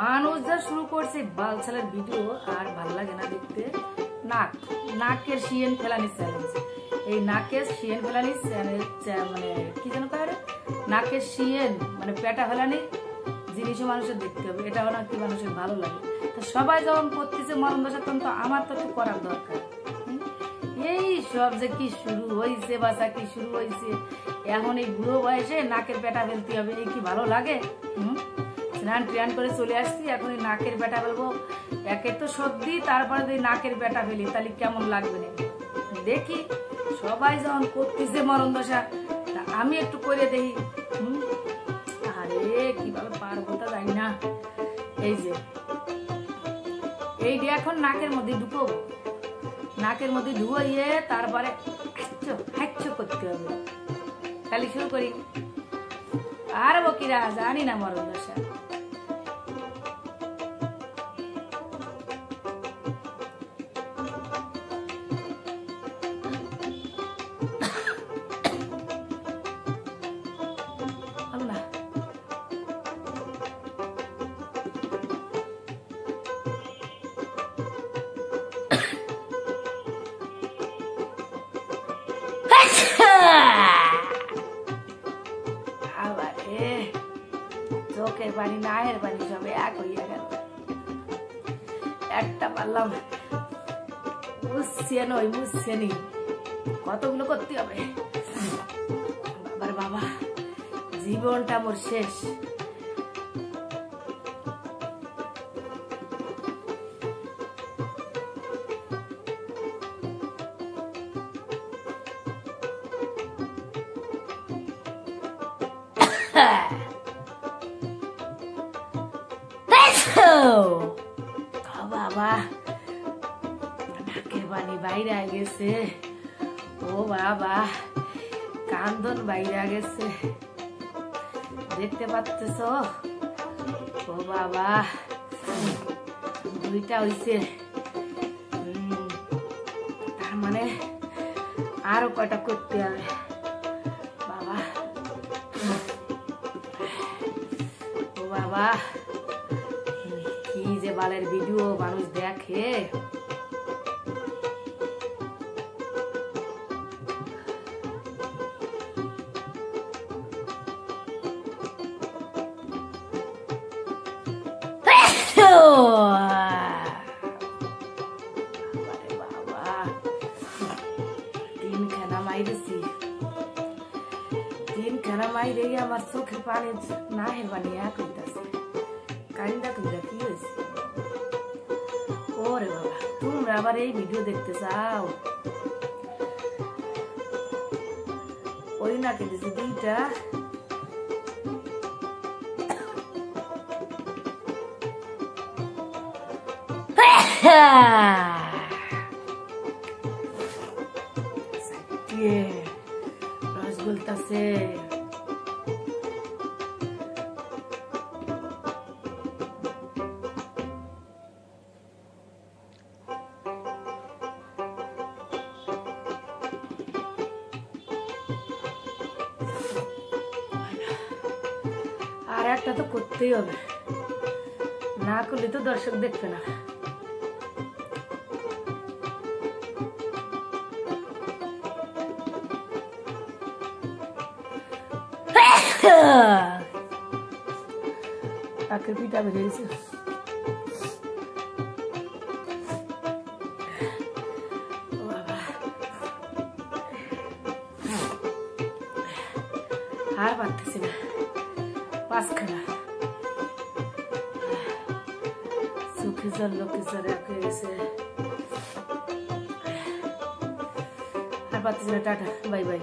মানুষ যা শুরু করছে বালছালের ভিডিও আর ভাল লাগে না দেখতে। নাকের শিয়েন ফেলানি চ্যালেঞ্জ। এই নাকের শিয়েন ফেলানি মানে কি যেন কয়, নাকের শিয়েন মানে পেটা ফেলানি জিনিসও মানুষের দেখতে হবে, এটাও নাকি মানুষের ভালো লাগে। তো সবাই যখন করতেছে মরণ দশা, তখন তো আমার তো একটু করার দরকার। এই সব যে কি শুরু হয়েছে, বাসা কি শুরু হয়েছে এখন এই বুড়ো বয়সে নাকের পেটা ফেলতে হবে, এই কি ভালো লাগে? স্নান ট্রান করে চলে আসছি, এখন এই নাকের পেটা ফেলবো। একে তো সর্দি, তারপরে যদি নাকের পেটা ফেলি তাহলে কেমন লাগবে না দেখি। সবাই যখন করতেছে মরণ দশা, আমি একটু করে দেখি। আরে কিভাবে পারবো তা জানি না। এই যে এইটা এখন নাকের মধ্যে ঢুকবো, নাকের মধ্যে ঢুকিয়ে তারপরে করতে হবে। তাহলে শুরু করি। আর বকিরা জানি না মরণ দশা। চোখের পানি নাহের পানি সব এক হইয়া গেল। একটা পারলাম বুঝছে নই, বুঝছে নি কতগুলো করতে হবে। বাবার বাবা, জীবনটা মোর শেষ। বাবা, নাকের পানি বাইরে গেছে। ও বাবা, কান্দন বাইরে গেছে, দেখতে পাচ্ছ? ও বাবা, দুইটা হইছে, তার মানে আরো কয়টা করতে হবে। বাবা, ও বাবা, কি যে বালের ভিডিও মানুষ দেখে। তিনখানা মাইরে আমার চোখের পানি নাহের পানি এক হইতাছে। কান্দা কুন্দা কি হয়েছে? ওরে বাবা, তোমরা আবার এই ভিডিও দেখতে চাও? ওই নাকে দিয়েছে দুইটা। রস গলতাছে। আর একটা তো করতেই হবে, না করলে তো দর্শক দেখবে না। নাকের পিঠা বেরিয়েছে। আর পারতেছি না, পাঁচখানা চোখে জল লোকে জলে হয়ে গেছে। আর পারতেছি না। Tata, bye bye.